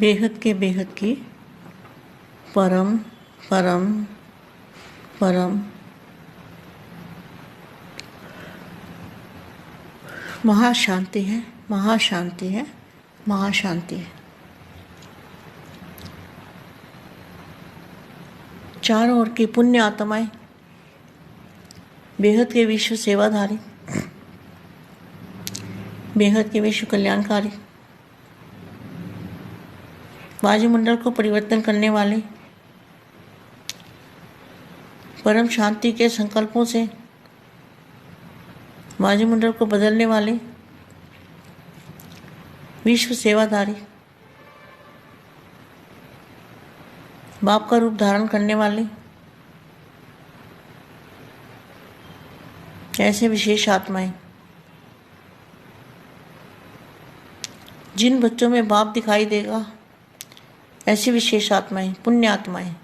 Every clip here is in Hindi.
बेहद की परम परम परम महाशांति है, महाशांति है, महाशांति है। चारों ओर की पुण्य आत्माएं, बेहद के विश्व सेवाधारी, बेहद के विश्व कल्याणकारी, वायुमंडल को परिवर्तन करने वाले, परम शांति के संकल्पों से वायुमंडल को बदलने वाले विश्व सेवाधारी, बाप का रूप धारण करने वाले ऐसे विशेष आत्माएं, जिन बच्चों में बाप दिखाई देगा, ऐसी विशेष आत्माएं, पुण्य आत्माएं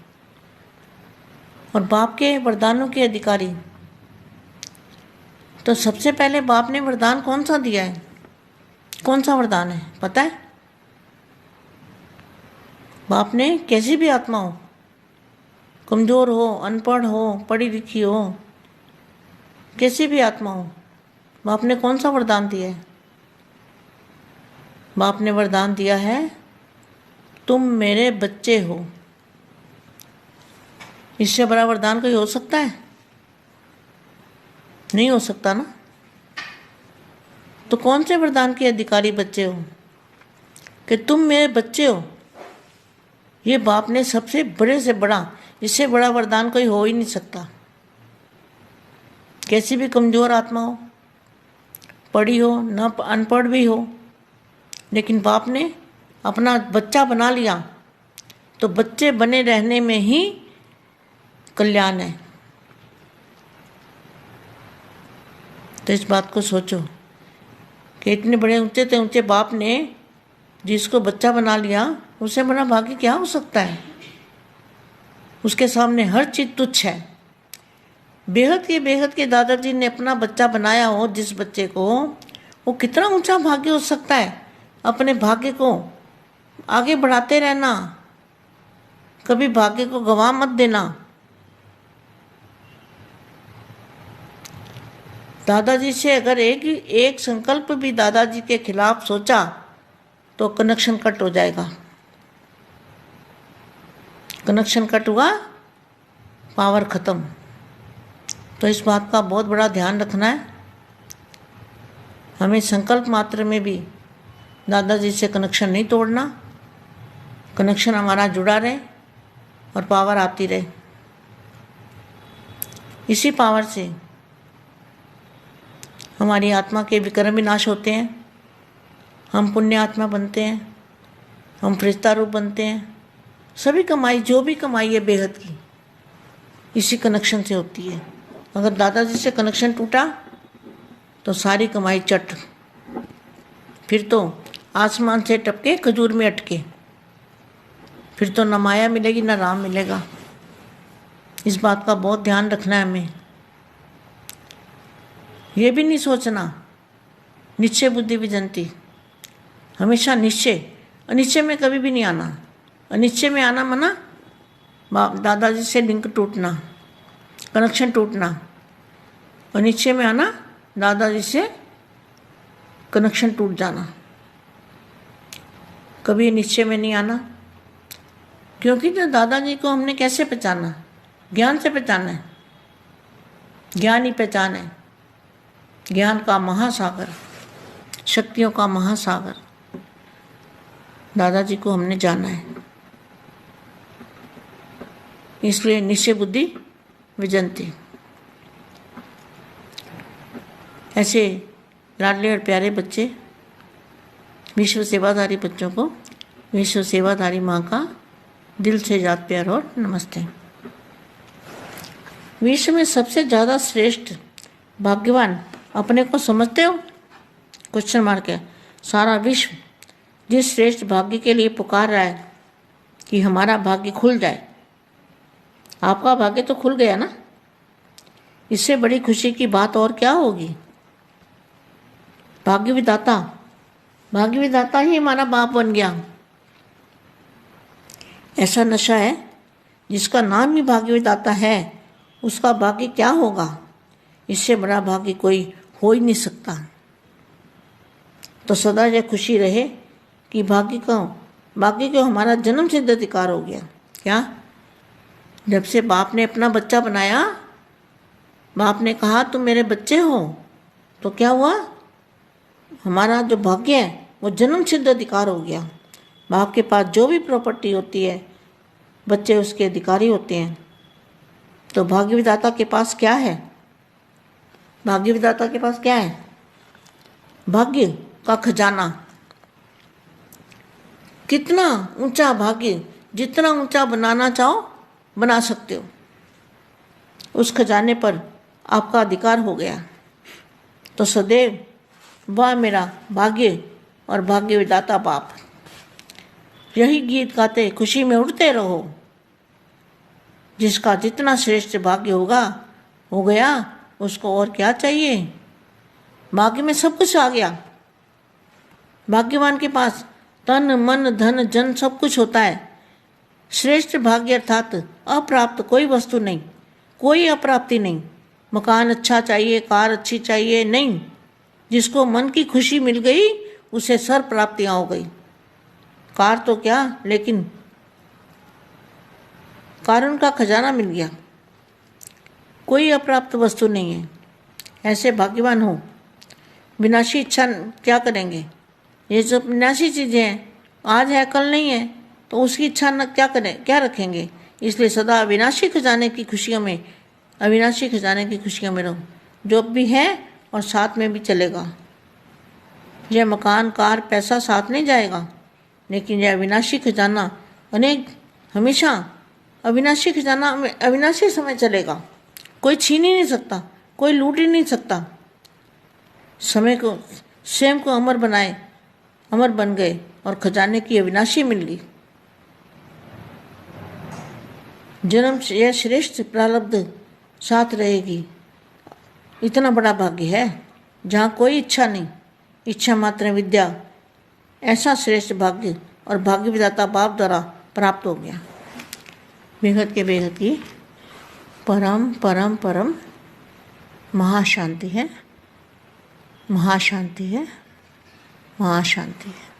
और बाप के वरदानों के अधिकारी। तो सबसे पहले बाप ने वरदान कौन सा दिया है? कौन सा वरदान है पता है? बाप ने कैसी भी आत्मा हो, कमज़ोर हो, अनपढ़ हो, पढ़ी लिखी हो, कैसी भी आत्मा हो, बाप ने कौन सा वरदान दिया है? बाप ने वरदान दिया है, तुम मेरे बच्चे हो। इससे बड़ा वरदान कोई हो सकता है? नहीं हो सकता ना। तो कौन से वरदान के अधिकारी बच्चे हो कि तुम मेरे बच्चे हो? ये बाप ने सबसे बड़े से बड़ा, इससे बड़ा वरदान कोई हो ही नहीं सकता। कैसी भी कमज़ोर आत्मा हो, पढ़ी हो, न अनपढ़ भी हो, लेकिन बाप ने अपना बच्चा बना लिया, तो बच्चे बने रहने में ही कल्याण है। तो इस बात को सोचो कि इतने बड़े ऊंचे से ऊंचे बाप ने जिसको बच्चा बना लिया, उससे बड़ा भाग्य क्या हो सकता है? उसके सामने हर चीज़ तुच्छ है। बेहद के दादाजी ने अपना बच्चा बनाया हो, जिस बच्चे को, वो कितना ऊंचा भाग्य हो सकता है। अपने भाग्य को आगे बढ़ाते रहना, कभी भाग्य को गंवा मत देना। दादाजी से अगर एक संकल्प भी दादाजी के खिलाफ सोचा तो कनेक्शन कट हो जाएगा। कनेक्शन कट हुआ, पावर ख़त्म। तो इस बात का बहुत बड़ा ध्यान रखना है। हमें संकल्प मात्र में भी दादाजी से कनेक्शन नहीं तोड़ना। कनेक्शन हमारा जुड़ा रहे और पावर आती रहे। इसी पावर से हमारी आत्मा के विक्रम विनाश होते हैं, हम पुण्य आत्मा बनते हैं, हम फरिश्ता रूप बनते हैं। सभी कमाई, जो भी कमाई है बेहद की, इसी कनेक्शन से होती है। अगर दादाजी से कनेक्शन टूटा तो सारी कमाई चट, फिर तो आसमान से टपके खजूर में अटके, फिर तो न माया मिलेगी न राम मिलेगा। इस बात का बहुत ध्यान रखना है हमें। ये भी नहीं सोचना निश्चय बुद्धि विजंती, हमेशा निश्चय। अनिश्चय में कभी भी नहीं आना। अनिश्चय में आना मना दादाजी से लिंक टूटना, कनेक्शन टूटना। अनिश्चय में आना, दादाजी से कनेक्शन टूट जाना। कभी निश्चय में नहीं आना, क्योंकि तो दादाजी को हमने कैसे पहचाना? ज्ञान से पहचाना है। ज्ञान ही पहचान है। ज्ञान का महासागर, शक्तियों का महासागर दादाजी को हमने जाना है। इसलिए निश्चय बुद्धि विजंती। ऐसे लाडले और प्यारे बच्चे, विश्व सेवाधारी बच्चों को विश्व सेवाधारी माँ का दिल से याद प्यार और नमस्ते। विश्व में सबसे ज़्यादा श्रेष्ठ भाग्यवान अपने को समझते हो? क्वेश्चन मार्क है। सारा विश्व जिस श्रेष्ठ भाग्य के लिए पुकार रहा है कि हमारा भाग्य खुल जाए, आपका भाग्य तो खुल गया ना। इससे बड़ी खुशी की बात और क्या होगी? भाग्य विधाता ही हमारा बाप बन गया। ऐसा नशा है जिसका नाम ही भाग्य विधाता है, उसका भाग्य क्या होगा? इससे बड़ा भाग्य कोई हो ही नहीं सकता। तो सदा यह खुशी रहे कि भाग्य को हमारा जन्म सिद्ध अधिकार हो गया। क्या? जब से बाप ने अपना बच्चा बनाया, बाप ने कहा तुम मेरे बच्चे हो, तो क्या हुआ? हमारा जो भाग्य है वो जन्म सिद्ध अधिकार हो गया। बाप के पास जो भी प्रॉपर्टी होती है, बच्चे उसके अधिकारी होते हैं। तो भाग्य विधाता के पास क्या है? भाग्य विधाता के पास क्या है? भाग्य का खजाना। कितना ऊंचा भाग्य, जितना ऊंचा बनाना चाहो बना सकते हो। उस खजाने पर आपका अधिकार हो गया। तो सदैव वाह मेरा भाग्य और भाग्य विधाता बाप, यही गीत गाते खुशी में उड़ते रहो। जिसका जितना श्रेष्ठ भाग्य हो गया, उसको और क्या चाहिए? भाग्य में सब कुछ आ गया। भाग्यवान के पास तन मन धन जन सब कुछ होता है। श्रेष्ठ भाग्य अर्थात अप्राप्त कोई वस्तु नहीं, कोई अप्राप्ति नहीं। मकान अच्छा चाहिए, कार अच्छी चाहिए, नहीं। जिसको मन की खुशी मिल गई उसे सर्व प्राप्तियां हो गई। कार तो क्या, लेकिन कारण का खजाना मिल गया। कोई अप्राप्त वस्तु नहीं है। ऐसे भाग्यवान हो। विनाशी इच्छा क्या करेंगे? ये जो विनाशी चीज़ें हैं, आज है कल नहीं है, तो उसकी इच्छा न क्या करें, क्या रखेंगे? इसलिए सदा अविनाशी खजाने की खुशियों में, अविनाशी खजाने की खुशियों में रहो। जो भी है और साथ में भी चलेगा। यह मकान कार पैसा साथ नहीं जाएगा, लेकिन यह अविनाशी खजाना हमेशा अविनाशी खजाना अविनाशी समय चलेगा। कोई छीन ही नहीं सकता, कोई लूट ही नहीं सकता। समय को स्वयं को अमर बनाए, अमर बन गए और खजाने की अविनाशी मिल गई। जन्म से यह श्रेष्ठ प्रारब्ध साथ रहेगी। इतना बड़ा भाग्य है जहाँ कोई इच्छा नहीं, इच्छा मात्र विद्या। ऐसा श्रेष्ठ भाग्य और भाग्य विधाता बाप द्वारा प्राप्त हो गया। बेहद के बेहद की परम परम परम महाशांति है, महाशांति है, महाशांति है।